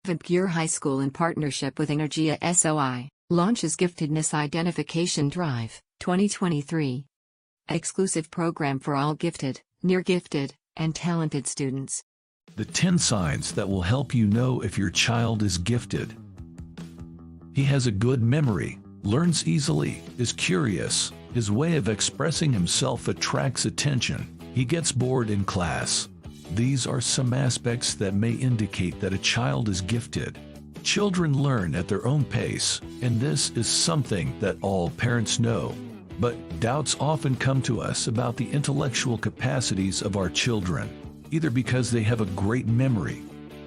Vadgir High School in partnership with Energia SOI, launches Giftedness Identification Drive, 2023. Exclusive program for all gifted, near-gifted, and talented students. The 10 signs that will help you know if your child is gifted. He has a good memory, learns easily, is curious, his way of expressing himself attracts attention, he gets bored in class. These are some aspects that may indicate that a child is gifted. Children learn at their own pace, and this is something that all parents know. But doubts often come to us about the intellectual capacities of our children, either because they have a great memory,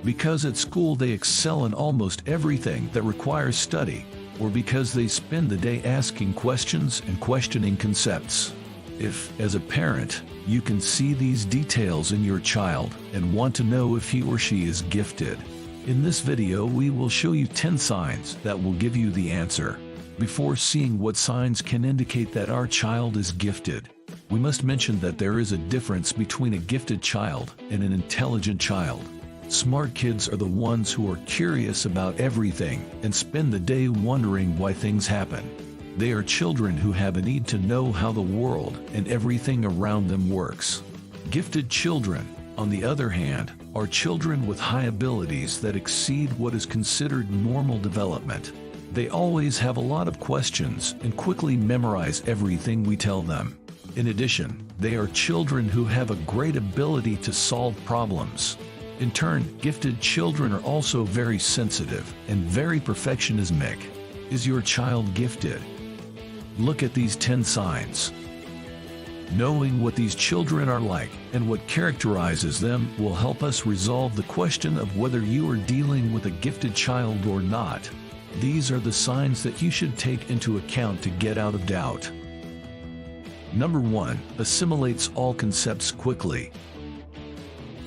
because at school they excel in almost everything that requires study, or because they spend the day asking questions and questioning concepts. If, as a parent, you can see these details in your child and want to know if he or she is gifted, in this video we will show you 10 signs that will give you the answer. Before seeing what signs can indicate that our child is gifted, we must mention that there is a difference between a gifted child and an intelligent child. Smart kids are the ones who are curious about everything and spend the day wondering why things happen. They are children who have a need to know how the world and everything around them works. Gifted children, on the other hand, are children with high abilities that exceed what is considered normal development. They always have a lot of questions and quickly memorize everything we tell them. In addition, they are children who have a great ability to solve problems. In turn, gifted children are also very sensitive and very perfectionistic. Is your child gifted? Look at these 10 signs. Knowing what these children are like and what characterizes them will help us resolve the question of whether you are dealing with a gifted child or not. These are the signs that you should take into account to get out of doubt. Number 1. Assimilates all concepts quickly.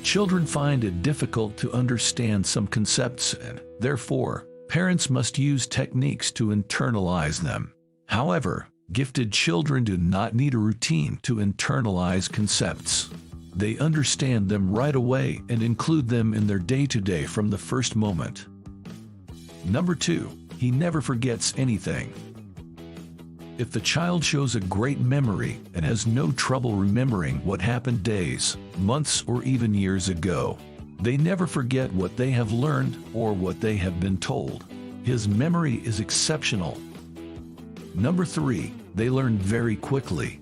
Children find it difficult to understand some concepts and, therefore, parents must use techniques to internalize them. However, gifted children do not need a routine to internalize concepts. They understand them right away and include them in their day-to-day from the first moment. Number 2. He never forgets anything. If the child shows a great memory and has no trouble remembering what happened days, months, or even years ago, they never forget what they have learned or what they have been told. His memory is exceptional. Number 3. They learn very quickly.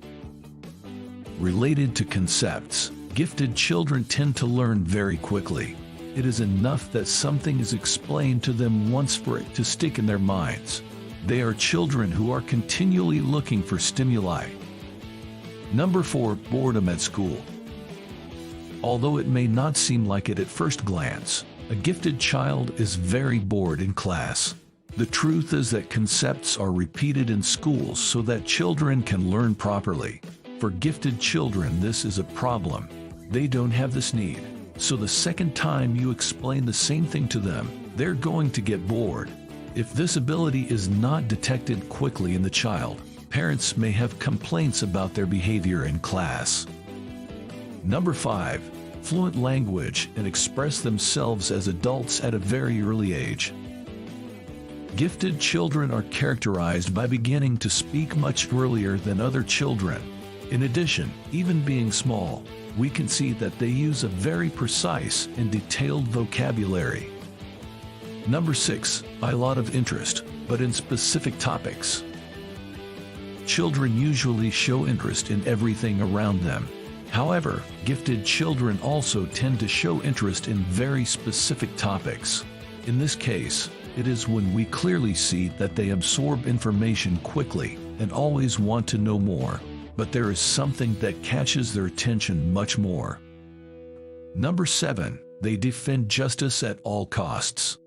Related to concepts, gifted children tend to learn very quickly. It is enough that something is explained to them once for it to stick in their minds. They are children who are continually looking for stimuli. Number 4. Boredom at school. Although it may not seem like it at first glance, a gifted child is very bored in class. The truth is that concepts are repeated in schools so that children can learn properly. For gifted children, this is a problem. They don't have this need. So the second time you explain the same thing to them, they're going to get bored. If this ability is not detected quickly in the child, parents may have complaints about their behavior in class. Number 5. Fluent language and express themselves as adults at a very early age. Gifted children are characterized by beginning to speak much earlier than other children. In addition, even being small, we can see that they use a very precise and detailed vocabulary. Number 6. A lot of interest, but in specific topics. Children usually show interest in everything around them. However, gifted children also tend to show interest in very specific topics. In this case, it is when we clearly see that they absorb information quickly and always want to know more, but there is something that catches their attention much more. Number 7. They defend justice at all costs.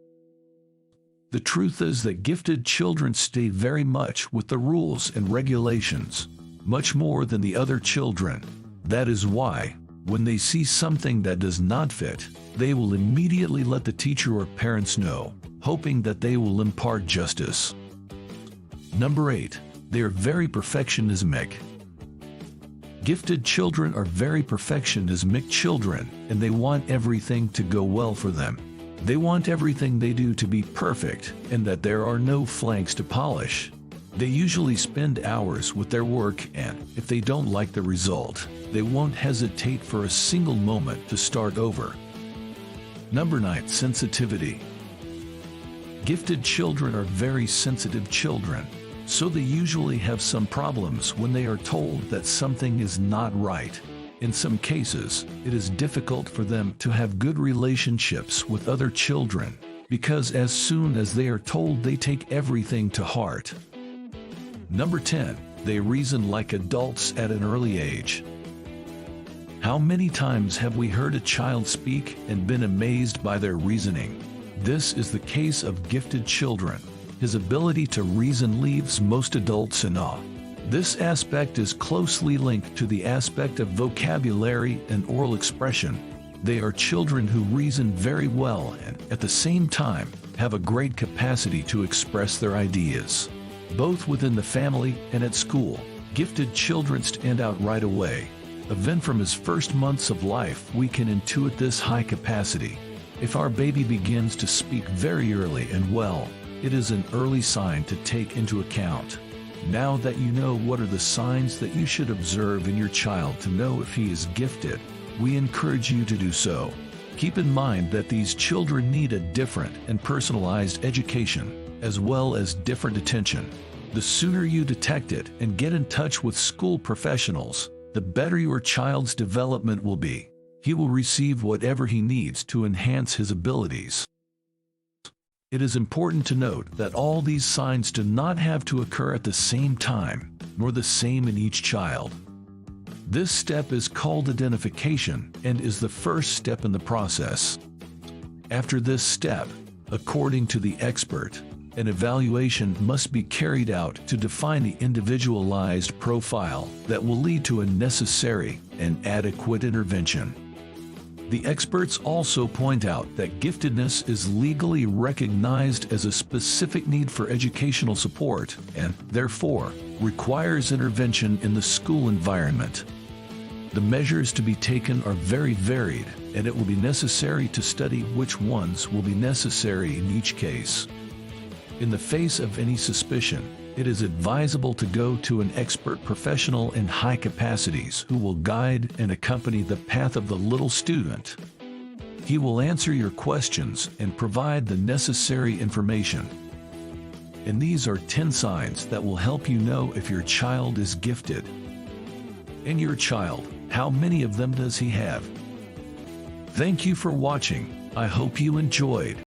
The truth is that gifted children stay very much with the rules and regulations, much more than the other children. That is why, when they see something that does not fit, they will immediately let the teacher or parents know, hoping that they will impart justice. Number 8. They are very perfectionistic. Gifted children are very perfectionistic children, and they want everything to go well for them. They want everything they do to be perfect and that there are no flanks to polish. They usually spend hours with their work, and if they don't like the result, they won't hesitate for a single moment to start over. Number 9. Sensitivity. Gifted children are very sensitive children, so they usually have some problems when they are told that something is not right. In some cases, it is difficult for them to have good relationships with other children, because as soon as they are told, they take everything to heart. Number 10. They reason like adults at an early age. How many times have we heard a child speak and been amazed by their reasoning? This is the case of gifted children. His ability to reason leaves most adults in awe. This aspect is closely linked to the aspect of vocabulary and oral expression. They are children who reason very well and, at the same time, have a great capacity to express their ideas. Both within the family and at school, gifted children stand out right away. Even from his first months of life, we can intuit this high capacity. If our baby begins to speak very early and well, it is an early sign to take into account. Now that you know what are the signs that you should observe in your child to know if he is gifted, we encourage you to do so. Keep in mind that these children need a different and personalized education, as well as different attention. The sooner you detect it and get in touch with school professionals, the better your child's development will be. He will receive whatever he needs to enhance his abilities. It is important to note that all these signs do not have to occur at the same time, nor the same in each child. This step is called identification and is the first step in the process. After this step, according to the expert, an evaluation must be carried out to define the individualized profile that will lead to a necessary and adequate intervention. The experts also point out that giftedness is legally recognized as a specific need for educational support and, therefore, requires intervention in the school environment. The measures to be taken are very varied, and it will be necessary to study which ones will be necessary in each case. In the face of any suspicion, it is advisable to go to an expert professional in high capacities who will guide and accompany the path of the little student. He will answer your questions and provide the necessary information. And these are 10 signs that will help you know if your child is gifted. And your child, how many of them does he have? Thank you for watching. I hope you enjoyed.